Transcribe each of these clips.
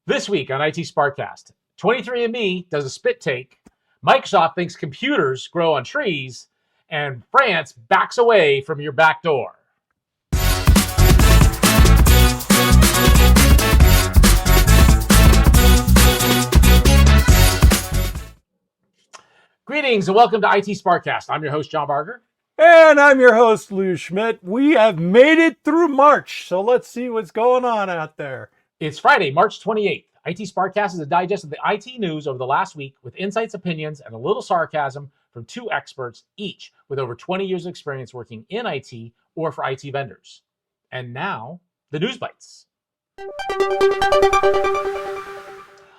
This week on IT SPARC Cast, 23andMe does a spit take, Microsoft thinks computers grow on trees, and France backs away from your backdoor. Greetings and welcome to IT SPARC Cast. I'm your host, John Barker. And I'm your host, Lou Schmidt. We have made it through March, so let's see what's going on out there. It's Friday, March 28th. IT SPARC Cast is a digest of the IT news over the last week with insights, opinions, and a little sarcasm from two experts, each with over 20 years of experience working in IT or for IT vendors. And now, the news bites.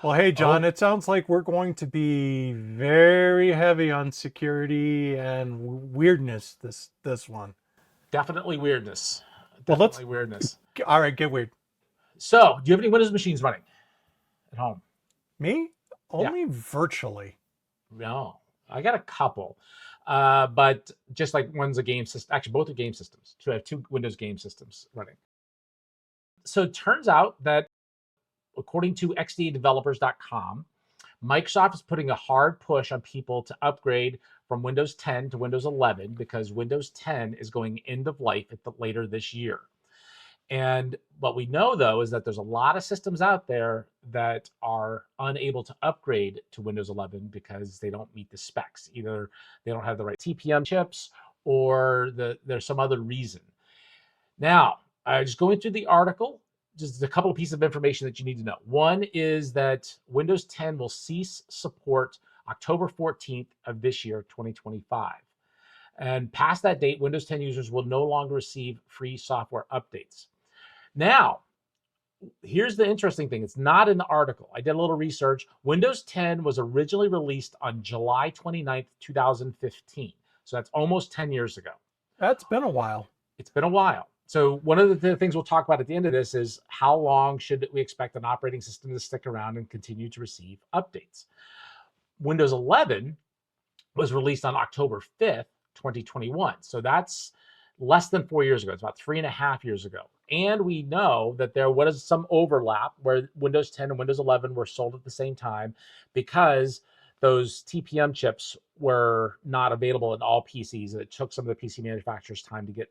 Well, hey, John, It sounds like we're going to be very heavy on security and weirdness this one. Definitely weirdness. Weirdness. All right, get weird. So, do you have any Windows machines running at home? Me? Only virtually. No, I got a couple. But just like one's a game system, actually both are game systems. So I have two Windows game systems running. So it turns out that according to xdadevelopers.com, Microsoft is putting a hard push on people to upgrade from Windows 10 to Windows 11 because Windows 10 is going end of life later this year. And what we know, though, is that there's a lot of systems out there that are unable to upgrade to Windows 11 because they don't meet the specs. Either they don't have the right TPM chips or there's some other reason. Now, just going through the article, just a couple of pieces of information that you need to know. One is that Windows 10 will cease support October 14th of this year, 2025. And past that date, Windows 10 users will no longer receive free software updates. Now, here's the interesting thing. It's not in the article. I did a little research. Windows 10 was originally released on July 29th, 2015. So that's almost 10 years ago. That's been a while. It's been a while. So one of the things we'll talk about at the end of this is how long should we expect an operating system to stick around and continue to receive updates? Windows 11 was released on October 5th, 2021. So that's less than 4 years ago. It's about 3.5 years ago. And we know that there was some overlap where Windows 10 and Windows 11 were sold at the same time because those TPM chips were not available in all PCs. It took some of the PC manufacturers time to get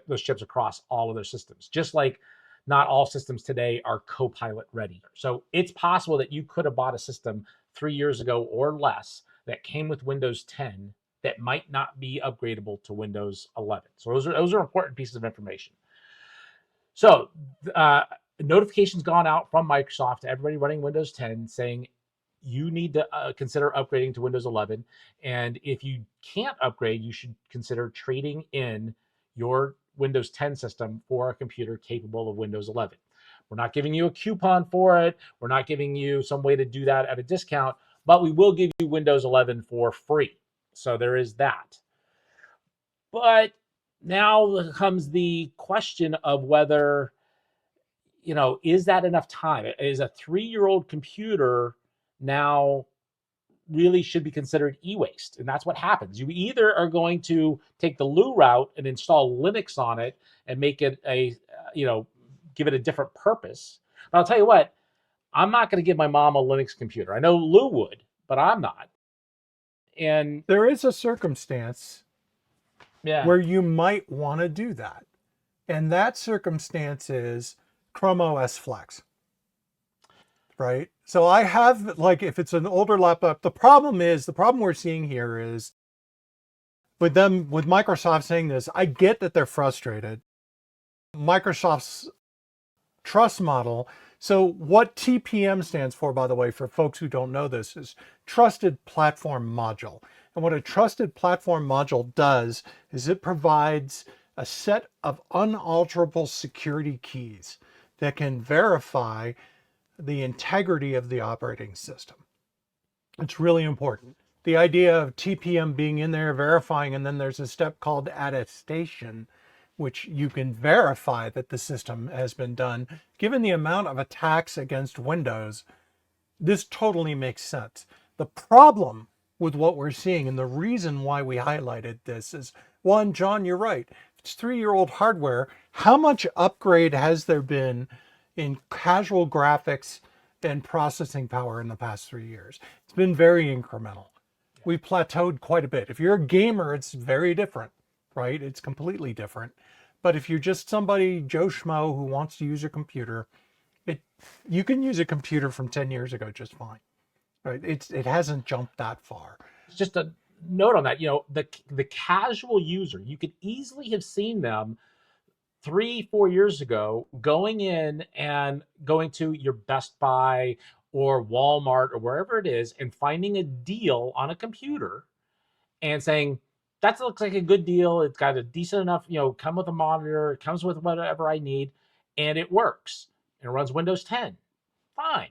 those chips across all of their systems. Just like not all systems today are Copilot ready. So it's possible that you could have bought a system 3 years ago or less that came with Windows 10 that might not be upgradable to Windows 11. So those are important pieces of information. So notifications gone out from Microsoft to everybody running Windows 10 saying you need to consider upgrading to Windows 11. And if you can't upgrade, you should consider trading in your Windows 10 system for a computer capable of Windows 11. We're not giving you a coupon for it. We're not giving you some way to do that at a discount, but we will give you Windows 11 for free. So there is that. But now comes the question of whether, is that enough time? Is a 3-year-old computer now really should be considered e-waste? And that's what happens. You either are going to take the Lou route and install Linux on it and make it give it a different purpose. But I'll tell you what, I'm not going to give my mom a Linux computer. I know Lou would, but I'm not. And there is a circumstance where you might want to do that. And that circumstance is Chrome OS Flex. Right? So I have, if it's an older laptop, the problem we're seeing here is with Microsoft saying this, I get that they're frustrated. Microsoft's trust model. So what TPM stands for, by the way, for folks who don't know this, is Trusted Platform Module. And what a Trusted Platform Module does is it provides a set of unalterable security keys that can verify the integrity of the operating system. It's really important. The idea of TPM being in there verifying, and then there's a step called attestation, which you can verify that the system has been done. Given the amount of attacks against Windows, this totally makes sense. The problem with what we're seeing, and the reason why we highlighted this is, one, John, you're right. It's 3-year-old hardware. How much upgrade has there been in casual graphics and processing power in the past 3 years. It's been very incremental. We plateaued quite a bit. If you're a gamer, it's very different, right? It's completely different. But if you're just somebody, Joe Schmo, who wants to use a computer, you can use a computer from 10 years ago just fine, right? It hasn't jumped that far. Just a note on that, the casual user, you could easily have seen them 3-4 years ago going in and going to your Best Buy or Walmart or wherever it is and finding a deal on a computer and saying, that looks like a good deal. It's got a decent enough, come with a monitor, it comes with whatever I need, and it works. And it runs Windows 10. Fine.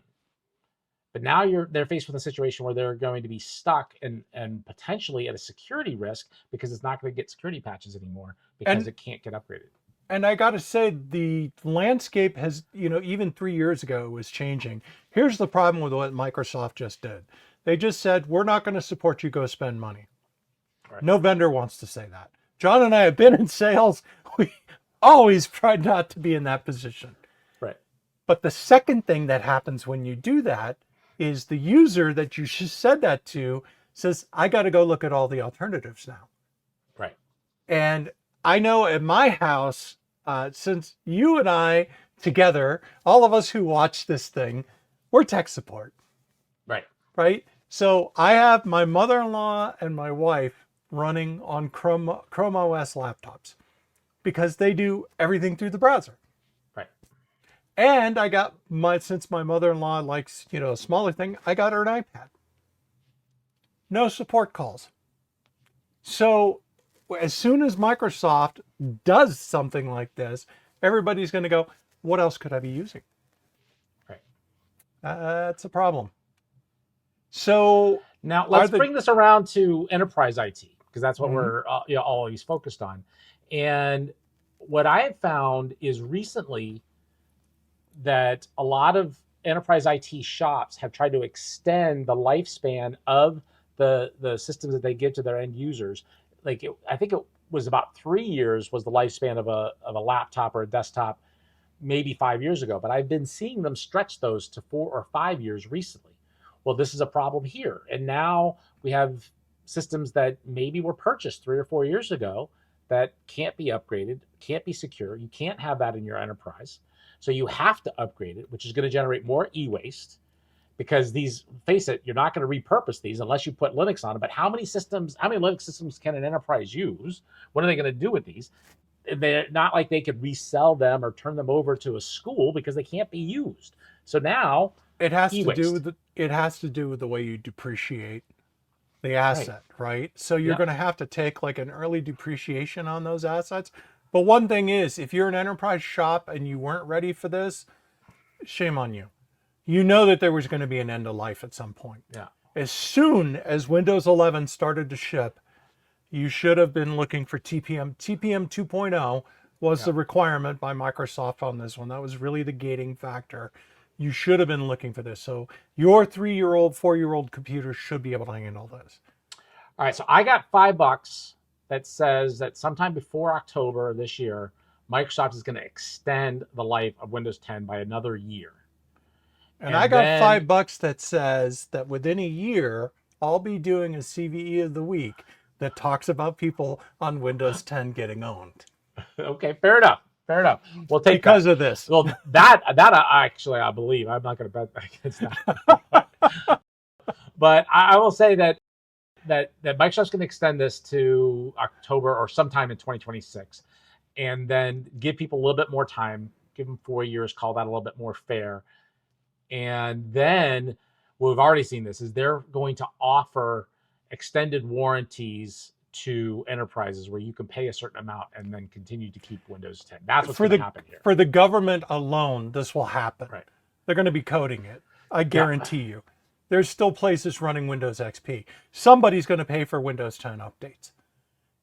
But now they're faced with a situation where they're going to be stuck and potentially at a security risk because it's not going to get security patches anymore because it can't get upgraded. And I got to say, the landscape has, even 3 years ago was changing. Here's the problem with what Microsoft just did. They just said, we're not going to support you, go spend money. Right. No vendor wants to say that. John and I have been in sales. We always tried not to be in that position. Right. But the second thing that happens when you do that is the user that you said that to says, I got to go look at all the alternatives now. Right. And I know at my house, since you and I together, all of us who watch this thing, we're tech support. Right. Right. So I have my mother-in-law and my wife running on Chrome OS laptops because they do everything through the browser. Right. And I got since my mother-in-law likes, a smaller thing, I got her an iPad. No support calls. So as soon as Microsoft does something like this, everybody's going to go, what else could I be using? Right. That's a problem. So now let's bring this around to enterprise IT, because that's what we're always focused on. And what I have found is recently that a lot of enterprise IT shops have tried to extend the lifespan of the systems that they give to their end users. I think it was about 3 years was the lifespan of a laptop or a desktop, maybe 5 years ago. But I've been seeing them stretch those to 4 or 5 years recently. Well, this is a problem here. And now we have systems that maybe were purchased 3 or 4 years ago that can't be upgraded, can't be secure. You can't have that in your enterprise. So you have to upgrade it, which is going to generate more e-waste. Because face it, you're not going to repurpose these unless you put Linux on it. But how many Linux systems can an enterprise use? What are they going to do with these? They're not like they could resell them or turn them over to a school because they can't be used. So now it has to do with the way you depreciate the asset, right? So you're going to have to take like an early depreciation on those assets. But one thing is, if you're an enterprise shop and you weren't ready for this, shame on you. You know that there was going to be an end of life at some point. Yeah. As soon as Windows 11 started to ship, you should have been looking for TPM. TPM 2.0 was the requirement by Microsoft on this one. That was really the gating factor. You should have been looking for this. So your 3-year-old, 4-year-old computer should be able to handle this. All right. So I got $5 that says that sometime before October of this year, Microsoft is going to extend the life of Windows 10 by another year. And I got $5 that says that within a year, I'll be doing a CVE of the week that talks about people on Windows 10 getting owned. Okay, fair enough. We'll take because of this. Well, that actually I believe. I'm not going to bet against that. But I will say that Microsoft's going to extend this to October or sometime in 2026, and then give people a little bit more time. Give them 4 years. Call that a little bit more fair. And then we've already seen this is they're going to offer extended warranties to enterprises where you can pay a certain amount and then continue to keep Windows 10. That's what's going to happen here. For the government alone, this will happen. Right. They're going to be coding it. I guarantee you. There's still places running Windows XP. Somebody's going to pay for Windows 10 updates.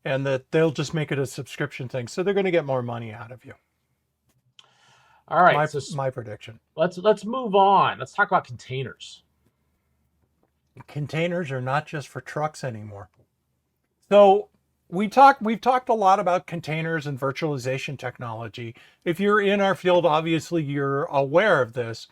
And that they'll just make it a subscription thing. So they're going to get more money out of you. All right, my prediction. Let's move on. Let's talk about containers. Containers are not just for trucks anymore. So we've talked a lot about containers and virtualization technology. If you're in our field, obviously you're aware of this.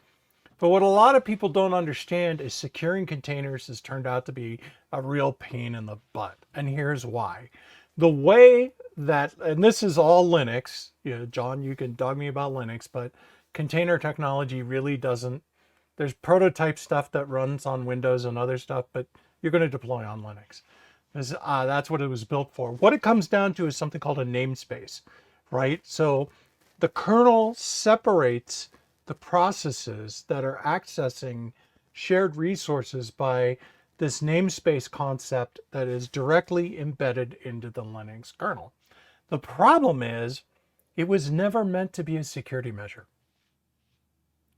But what a lot of people don't understand is securing containers has turned out to be a real pain in the butt. And here's why. The way that, and this is all Linux, John, you can dog me about Linux, but container technology really doesn't, there's prototype stuff that runs on Windows and other stuff, but you're going to deploy on Linux. That's what it was built for. What it comes down to is something called a namespace, right? So the kernel separates the processes that are accessing shared resources by this namespace concept that is directly embedded into the Linux kernel. The problem is it was never meant to be a security measure.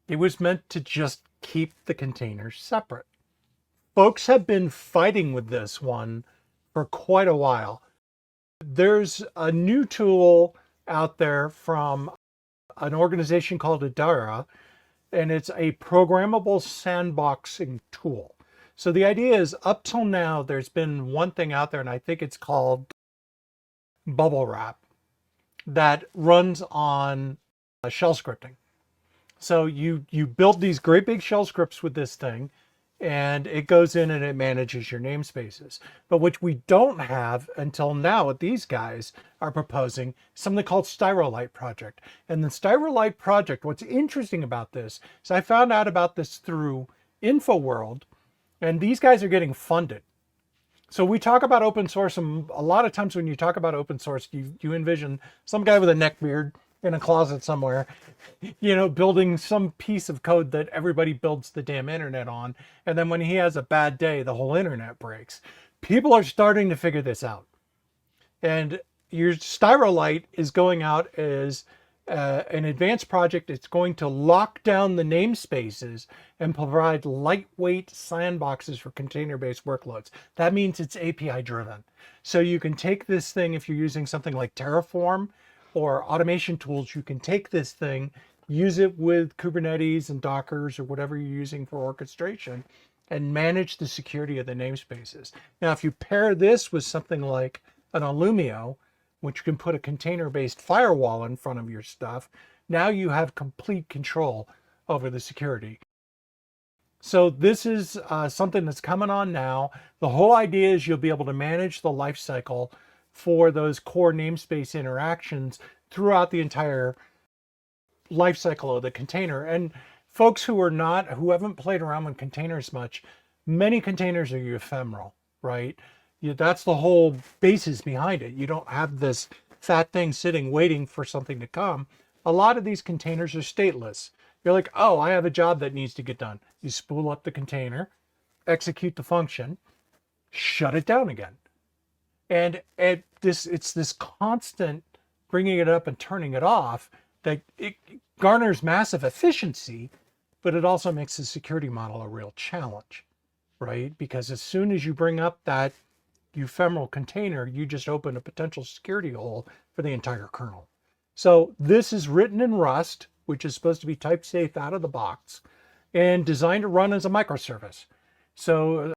It was meant to just keep the containers separate. Folks have been fighting with this one for quite a while. There's a new tool out there from an organization called Adara, and it's a programmable sandboxing tool. So the idea is, up till now, there's been one thing out there, and I think it's called Bubble Wrap, that runs on shell scripting. So you build these great big shell scripts with this thing, and it goes in and it manages your namespaces. But what we don't have until now, what these guys are proposing, something called Styrolite project. And the Styrolite project, what's interesting about this is I found out about this through InfoWorld, and these guys are getting funded. So we talk about open source, and a lot of times when you talk about open source, you envision some guy with a neck beard in a closet somewhere, building some piece of code that everybody builds the damn internet on. And then when he has a bad day, the whole internet breaks. People are starting to figure this out. And your Styrolite is going out as an advanced project. It's going to lock down the namespaces and provide lightweight sandboxes for container-based workloads. That means it's API driven. So you can take this thing, if you're using something like Terraform or automation tools, you can take this thing, use it with Kubernetes and Dockers or whatever you're using for orchestration, and manage the security of the namespaces. Now, if you pair this with something like an Illumio, which can put a container-based firewall in front of your stuff, now you have complete control over the security. So this is something that's coming on now. The whole idea is you'll be able to manage the life cycle for those core namespace interactions throughout the entire life cycle of the container. And folks who haven't played around with containers much, many containers are ephemeral, right? That's the whole basis behind it. You don't have this fat thing sitting waiting for something to come. A lot of these containers are stateless. You're like, oh, I have a job that needs to get done. You spool up the container, execute the function, shut it down again. And it's this constant bringing it up and turning it off that it garners massive efficiency, but it also makes the security model a real challenge, right? Because as soon as you bring up that ephemeral container, you just open a potential security hole for the entire kernel. So this is written in Rust, which is supposed to be type safe out of the box and designed to run as a microservice. So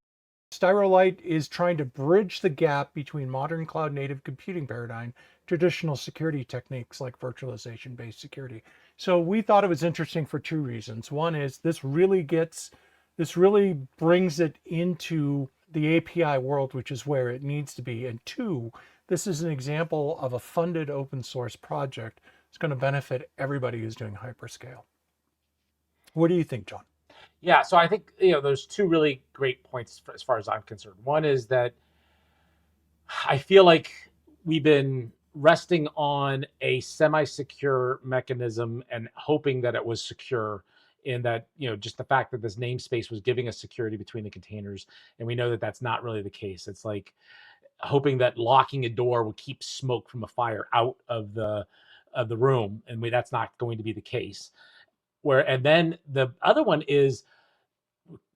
Styrolite is trying to bridge the gap between modern cloud native computing paradigm, traditional security techniques like virtualization-based security. So we thought it was interesting for two reasons. One is this really brings it into the API world, which is where it needs to be. And two, this is an example of a funded open source project. It's going to benefit everybody who's doing hyperscale. What do you think, John? Yeah, so I think there's two really great points as far as I'm concerned. One is that I feel like we've been resting on a semi-secure mechanism and hoping that it was secure, in that just the fact that this namespace was giving us security between the containers, and we know that that's not really the case. It's like hoping that locking a door would keep smoke from a fire out of the room, and that's not going to be the case. And then the other one is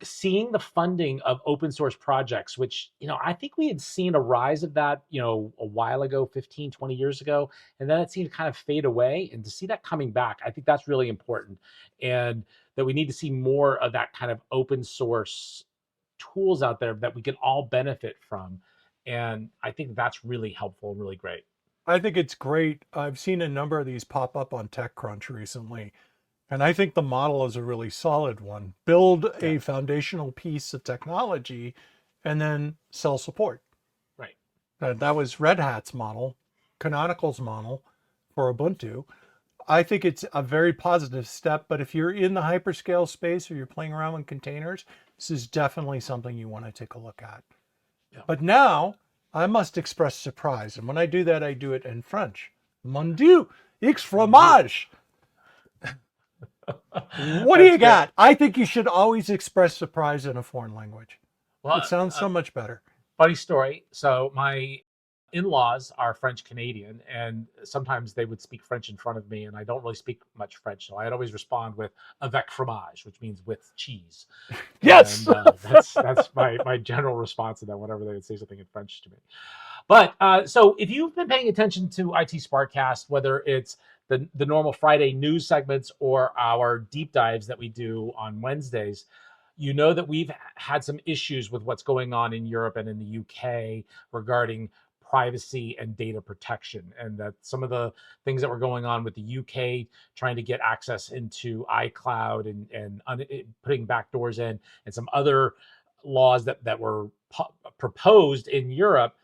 seeing the funding of open source projects, which I think we had seen a rise of that a while ago, 15, 20 years ago, and then it seemed to kind of fade away. And to see that coming back, I think that's really important, and that we need to see more of that kind of open source tools out there that we can all benefit from. And I think that's really helpful and really great. I think it's great. I've seen a number of these pop up on TechCrunch recently, and I think the model is a really solid one. Build a foundational piece of technology and then sell support. Right. That was Red Hat's model, Canonical's model for Ubuntu. I think it's a very positive step, but if you're in the hyperscale space or you're playing around with containers, this is definitely something you want to take a look at. Yeah. But now I must express surprise. And when I do that, I do it in French. Mon Dieu, X fromage. What do you got? I think you should always express surprise in a foreign language. Well, it sounds so much better. Funny story. So my in-laws are French Canadian, and sometimes they would speak French in front of me, and I don't really speak much French, so I'd always respond with avec fromage, which means with cheese. Yes, and, that's my general response to that whenever they would say something in French to me. But so if you've been paying attention to IT SPARC Cast, whether it's the normal Friday news segments or our deep dives that we do on Wednesdays, you know that we've had some issues with what's going on in Europe and in the UK regarding privacy and data protection, and that some of the things that were going on with the UK trying to get access into iCloud and putting backdoors in, and some other laws that were proposed in Europe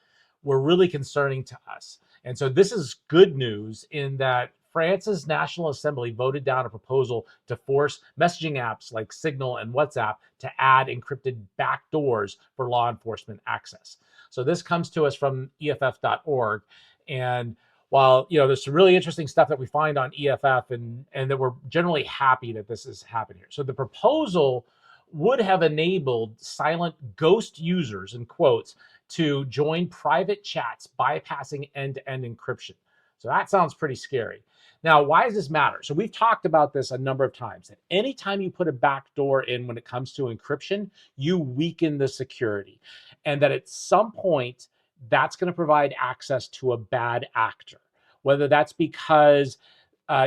were really concerning to us. And so this is good news in that France's National Assembly voted down a proposal to force messaging apps like Signal and WhatsApp to add encrypted backdoors for law enforcement access. So this comes to us from EFF.org. And while, there's some really interesting stuff that we find on EFF and that we're generally happy that this has happened here. So the proposal would have enabled silent ghost users, in quotes, to join private chats bypassing end-to-end encryption. So that sounds pretty scary. Now, why does this matter? So we've talked about this a number of times, that anytime you put a backdoor in when it comes to encryption, you weaken the security. And that at some point, that's going to provide access to a bad actor, whether that's because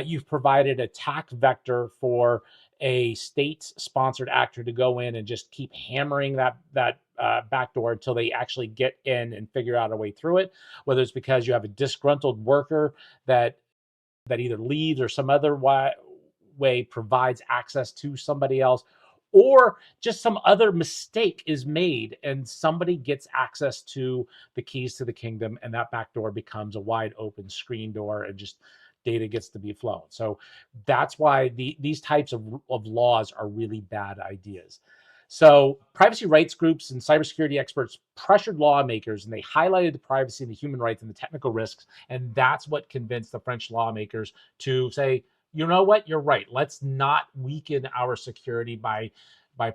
you've provided attack vector for a state-sponsored actor to go in and just keep hammering that backdoor until they actually get in and figure out a way through it, whether it's because you have a disgruntled worker that either leaves or some other way provides access to somebody else, or just some other mistake is made and somebody gets access to the keys to the kingdom, and that backdoor becomes a wide open screen door and just data gets to be flown. So that's why these types of laws are really bad ideas. So privacy rights groups and cybersecurity experts pressured lawmakers, and they highlighted the privacy and the human rights and the technical risks. And that's what convinced the French lawmakers to say, you know what, you're right. Let's not weaken our security by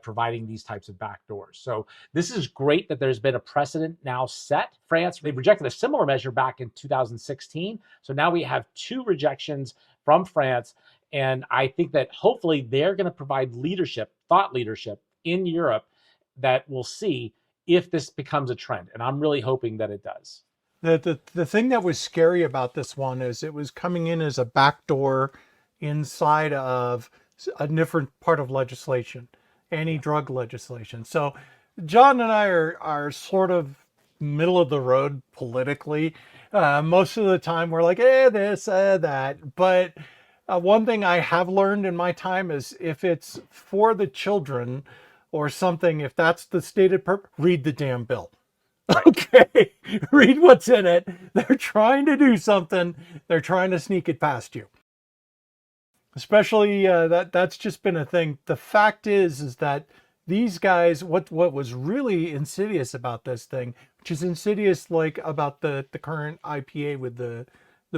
providing these types of backdoors. So this is great that there's been a precedent now set. France, they rejected a similar measure back in 2016. So now we have 2 rejections from France. And I think that hopefully they're going to provide leadership, thought leadership in Europe that we'll see if this becomes a trend. And I'm really hoping that it does. The thing that was scary about this one is it was coming in as a backdoor inside of a different part of legislation, anti-drug legislation. So John and I are sort of middle of the road politically. Most of the time we're like, this, that. But one thing I have learned in my time is if it's for the children or something, if that's the stated purpose, read the damn bill. Okay, read what's in it. They're trying to do something. They're trying to sneak it past you. Especially that's just been a thing. The fact is that these guys, what was really insidious about this thing, which is insidious like about the current IPA with the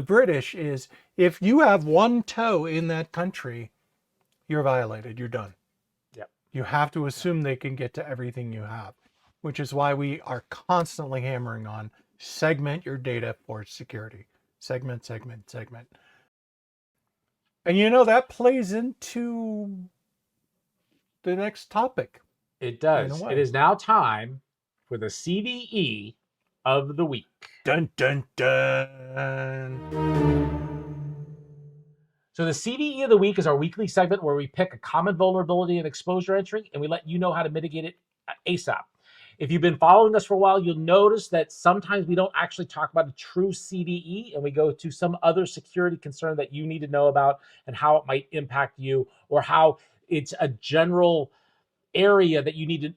British, is if you have one toe in that country, you're violated. You're done. Yep. You have to assume they can get to everything you have, which is why we are constantly hammering on segment your data for security. Segment, segment, segment. And that plays into the next topic. It does. It is now time for the CVE of the week. Dun, dun, dun. So the CVE of the week is our weekly segment where we pick a common vulnerability and exposure entry, and we let you know how to mitigate it ASAP. If you've been following us for a while, you'll notice that sometimes we don't actually talk about a true CVE, and we go to some other security concern that you need to know about and how it might impact you, or how it's a general area that you need to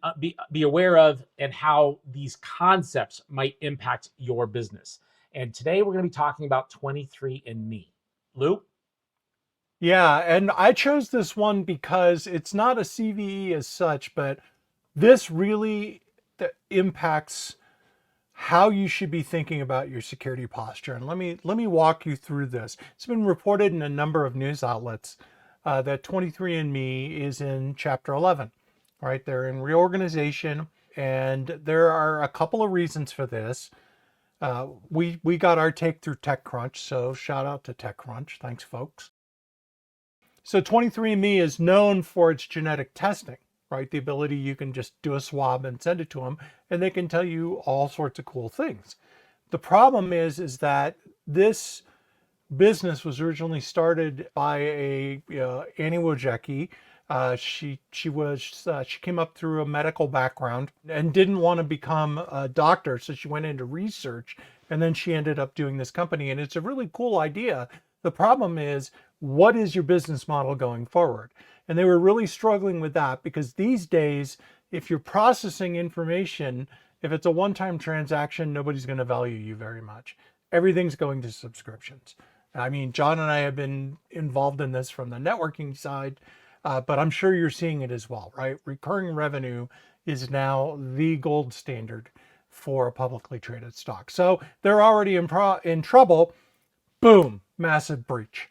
be aware of, and how these concepts might impact your business. And today we're going to be talking about 23andMe. Lou? Yeah, and I chose this one because it's not a CVE as such, but this really impacts how you should be thinking about your security posture. And let me walk you through this. It's been reported in a number of news outlets that 23andMe is in Chapter 11. Right, they're in reorganization, and there are a couple of reasons for this. We got our take through TechCrunch, so shout out to TechCrunch. Thanks, folks. So 23andMe is known for its genetic testing, right? The ability you can just do a swab and send it to them, and they can tell you all sorts of cool things. The problem is that this business was originally started by Annie Wojcicki. She came up through a medical background and didn't want to become a doctor, so she went into research, and then she ended up doing this company. And it's a really cool idea. The problem is, what is your business model going forward? And they were really struggling with that, because these days, if you're processing information, if it's a one-time transaction, nobody's going to value you very much. Everything's going to subscriptions. I mean, John and I have been involved in this from the networking side, but I'm sure you're seeing it as well, right? Recurring revenue is now the gold standard for a publicly traded stock. So they're already in trouble. Boom, massive breach,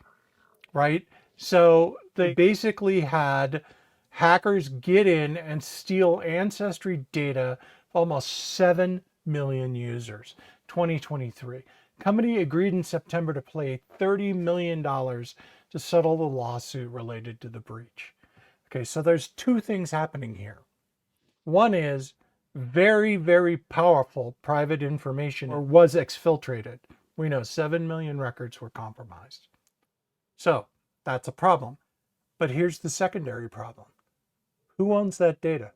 right? So they basically had hackers get in and steal ancestry data of almost 7 million users. 2023. Company agreed in September to pay $30 million to settle the lawsuit related to the breach. Okay, so there's two things happening here. One is very, very powerful private information was exfiltrated. We know 7 million records were compromised. So that's a problem. But here's the secondary problem. Who owns that data?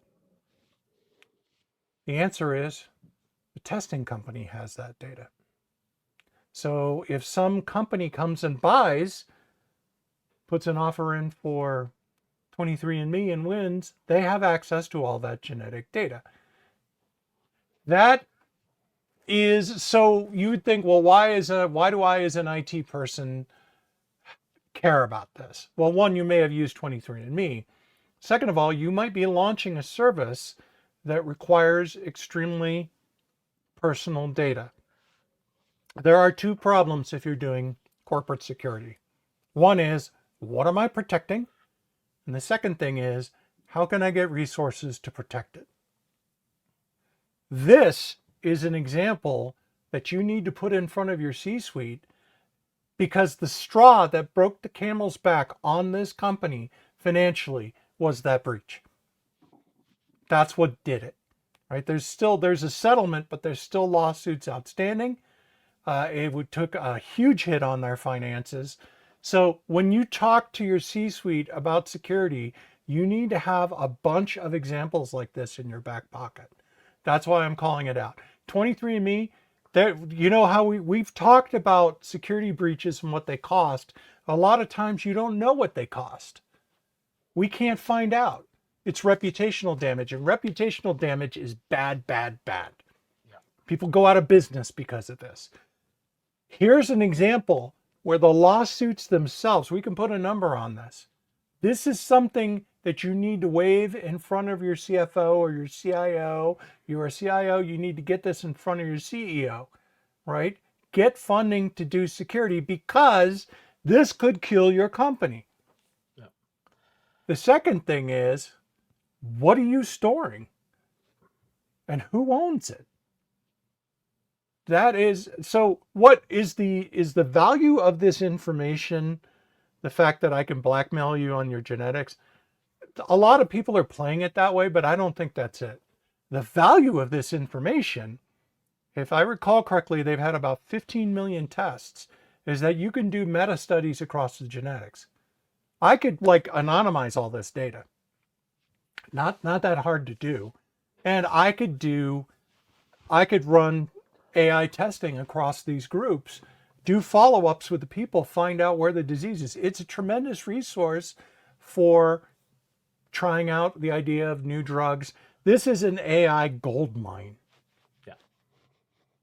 The answer is the testing company has that data. So if some company comes and puts an offer in for 23andMe and wins, they have access to all that genetic data. That is, so you would think, well, why do I as an IT person care about this? Well, one, you may have used 23andMe. Second of all, you might be launching a service that requires extremely personal data. There are two problems if you're doing corporate security. One is, what am I protecting? And the second thing is, how can I get resources to protect it? This is an example that you need to put in front of your C-suite, because the straw that broke the camel's back on this company financially was that breach. That's what did it, right? There's a settlement, but there's still lawsuits outstanding. It took a huge hit on their finances. So when you talk to your C-suite about security, you need to have a bunch of examples like this in your back pocket. That's why I'm calling it out. 23andMe, you know how we've talked about security breaches and what they cost. A lot of times you don't know what they cost. We can't find out. It's reputational damage, and reputational damage is bad, bad, bad. Yeah. People go out of business because of this. Here's an example where the lawsuits themselves, we can put a number on this. This is something that you need to wave in front of your CFO or your CIO. You're a CIO, you need to get this in front of your CEO, right? Get funding to do security, because this could kill your company. Yeah. The second thing is, what are you storing? And who owns it? That is, so what is the value of this information? The fact that I can blackmail you on your genetics? A lot of people are playing it that way, but I don't think that's it. The value of this information, if I recall correctly, they've had about 15 million tests, is that you can do meta studies across the genetics. I could anonymize all this data. Not that hard to do. And I could run AI testing across these groups, do follow-ups with the people, find out where the disease is. It's a tremendous resource for trying out the idea of new drugs. This is an AI gold mine. Yeah.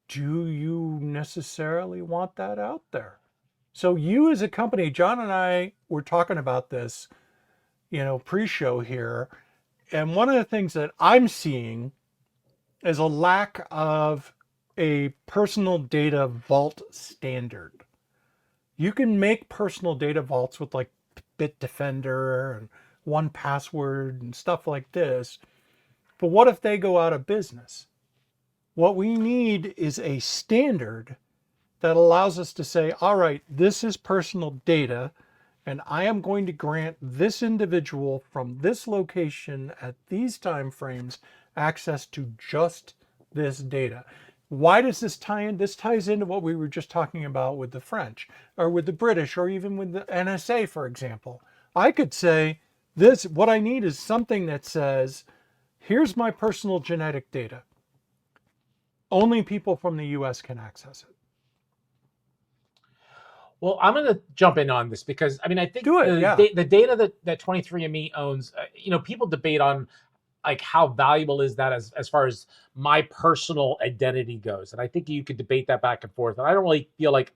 Do you necessarily want that out there? So you as a company, John and I were talking about this, pre-show here. And one of the things that I'm seeing is a lack of a personal data vault standard. You can make personal data vaults with like Bitdefender and 1Password and stuff like this. But what if they go out of business? What we need is a standard that allows us to say, all right, this is personal data, and I am going to grant this individual from this location at these time frames access to just this data. Why does this tie in? This ties into what we were just talking about with the French or with the British or even with the NSA, for example. I could say this, what I need is something that says, here's my personal genetic data. Only people from the US can access it. Well, I'm going to jump in on this because I think the data that 23andMe owns, people debate on like how valuable is that as far as my personal identity goes. And I think you could debate that back and forth. And I don't really feel like,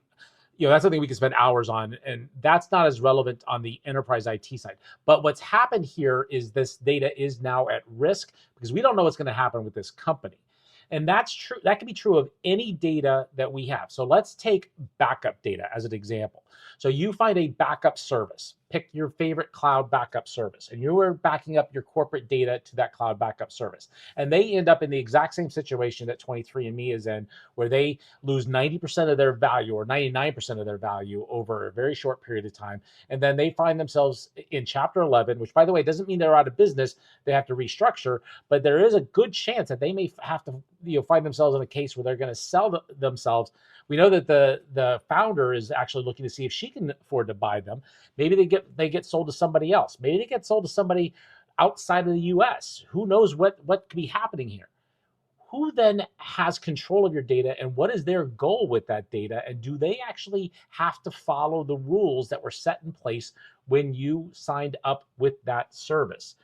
that's something we can spend hours on. And that's not as relevant on the enterprise IT side. But what's happened here is this data is now at risk because we don't know what's going to happen with this company. And that's true. That can be true of any data that we have. So let's take backup data as an example. So you find a backup service, pick your favorite cloud backup service, and you are backing up your corporate data to that cloud backup service. And they end up in the exact same situation that 23andMe is in, where they lose 90% of their value or 99% of their value over a very short period of time. And then they find themselves in Chapter 11, which, by the way, doesn't mean they're out of business. They have to restructure, but there is a good chance that they may have to find themselves in a case where they're going to sell themselves. We know that the founder is actually looking to see if she can afford to buy them. Maybe they get sold to somebody else. Maybe they get sold to somebody outside of the US. Who knows what could be happening here? Who then has control of your data and what is their goal with that data? And do they actually have to follow the rules that were set in place when you signed up with that service?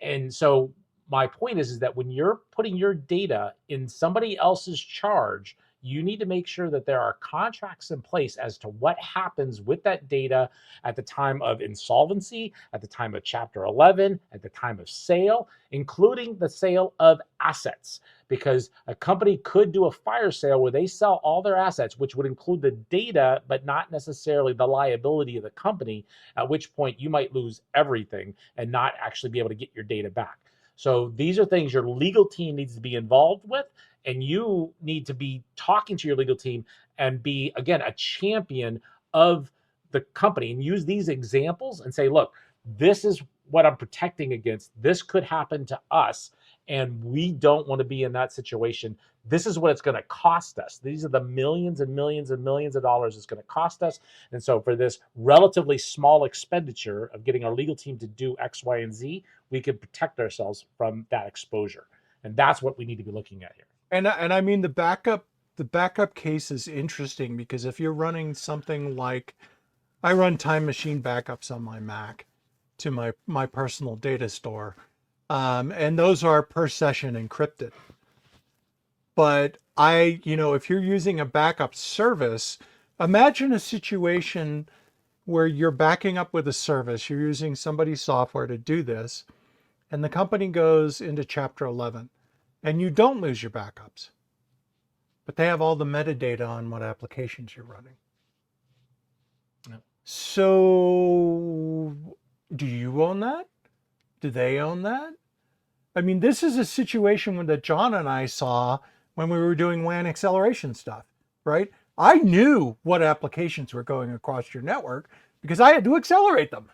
And so my point is that when you're putting your data in somebody else's charge, you need to make sure that there are contracts in place as to what happens with that data at the time of insolvency, at the time of Chapter 11, at the time of sale, including the sale of assets. Because a company could do a fire sale where they sell all their assets, which would include the data, but not necessarily the liability of the company, at which point you might lose everything and not actually be able to get your data back. So these are things your legal team needs to be involved with, and you need to be talking to your legal team and be, again, a champion of the company and use these examples and say, look, this is what I'm protecting against. This could happen to us, and we don't want to be in that situation. This is what it's going to cost us. These are the millions and millions and millions of dollars it's going to cost us. And so for this relatively small expenditure of getting our legal team to do X, Y, and Z, we can protect ourselves from that exposure. And that's what we need to be looking at here. And I mean, the backup case is interesting because if you're running something like, I run time machine backups on my Mac to my personal data store. And those are per session encrypted. But if you're using a backup service, imagine a situation where you're backing up with a service, you're using somebody's software to do this, and the company goes into Chapter 11, and you don't lose your backups, but they have all the metadata on what applications you're running. Yep. So do you own that? Do they own that? I mean, this is a situation that John and I saw when we were doing WAN acceleration stuff, right? I knew what applications were going across your network because I had to accelerate them,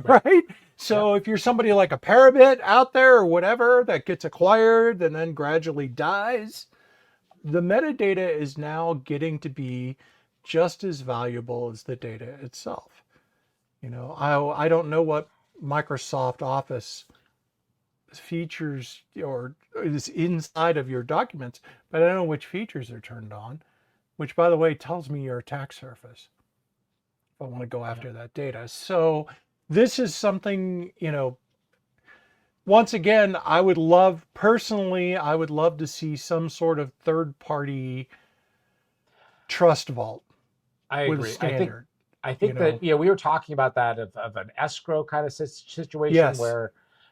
right? So if you're somebody like a Parabit out there or whatever that gets acquired and then gradually dies, the metadata is now getting to be just as valuable as the data itself. I don't know what Microsoft Office features or is inside of your documents, but I don't know which features are turned on, which by the way tells me your attack surface if I want to go after that data. So this is something, once again, I would love to see some sort of third party trust vault. I with agree. a standard. I think that we were talking about that of an escrow kind of situation Yes.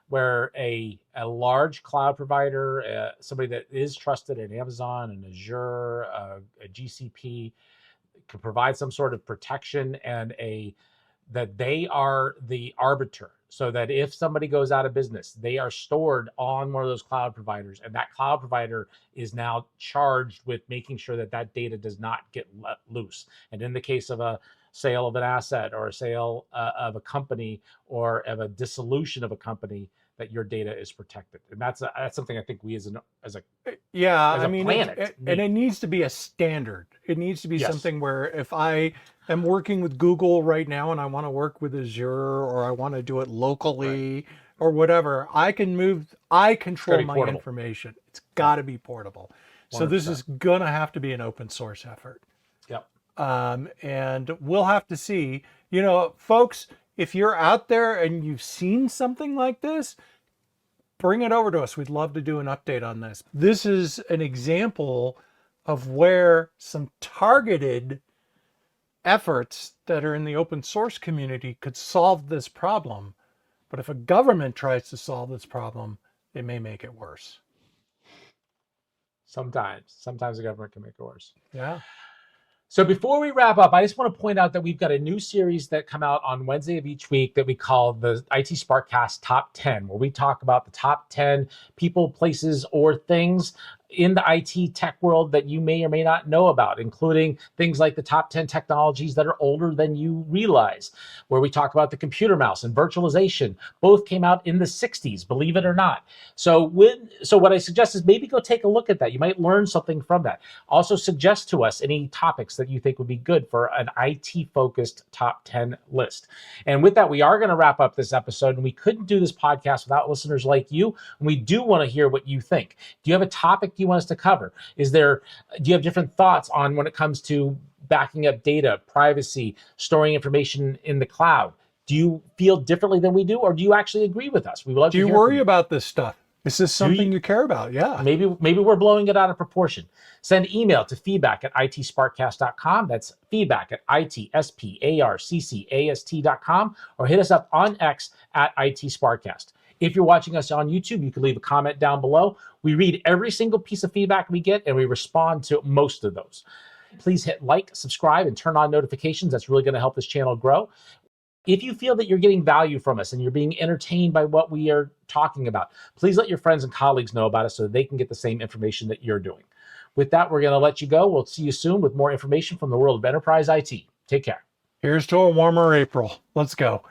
where a large cloud provider, somebody that is trusted in Amazon and Azure, a GCP, could provide some sort of protection and that they are the arbiter, so that if somebody goes out of business, they are stored on one of those cloud providers, and that cloud provider is now charged with making sure that that data does not get let loose. And in the case of a sale of an asset or a sale of a company or of a dissolution of a company, that your data is protected. And that's something I think we as a planet and it needs to be a standard. It needs to be Yes. something where if I am working with Google right now and I want to work with Azure or I want to do it locally or whatever, I control my portable. information. It's got to be portable. 100%. So this is going to have to be an open source effort. Yep. And we'll have to see, folks, if you're out there and you've seen something like this, bring it over to us. We'd love to do an update on this. This is an example of where some targeted efforts that are in the open source community could solve this problem. But if a government tries to solve this problem, it may make it worse. Sometimes the government can make it worse. Yeah. So before we wrap up, I just want to point out that we've got a new series that come out on Wednesday of each week that we call the IT SPARC Cast Top 10, where we talk about the top 10 people, places, or things in the IT tech world that you may or may not know about, including things like the top 10 technologies that are older than you realize, where we talk about the computer mouse and virtualization. Both came out in the 60s, believe it or not. So what I suggest is maybe go take a look at that. You might learn something from that. Also suggest to us any topics that you think would be good for an IT-focused top 10 list. And with that, we are going to wrap up this episode, and we couldn't do this podcast without listeners like you. And we do want to hear what you think. Do you have a topic you want us to cover? Do you have different thoughts on when it comes to backing up data, privacy, storing information in the cloud? Do you feel differently than we do, or do you actually agree with us? We would love to hear from you. Do you worry about this stuff? Is this something you care about? Yeah. Maybe we're blowing it out of proportion. Send email to feedback@itsparkcast.com. That's feedback@itsparkcast.com, or hit us up on X @itsparkcast. If you're watching us on YouTube, you can leave a comment down below. We read every single piece of feedback we get, and we respond to most of those. Please hit like, subscribe, and turn on notifications. That's really going to help this channel grow. If you feel that you're getting value from us and you're being entertained by what we are talking about, please let your friends and colleagues know about us so that they can get the same information that you're doing. With that, we're going to let you go. We'll see you soon with more information from the world of enterprise IT. Take care. Here's to a warmer April. Let's go.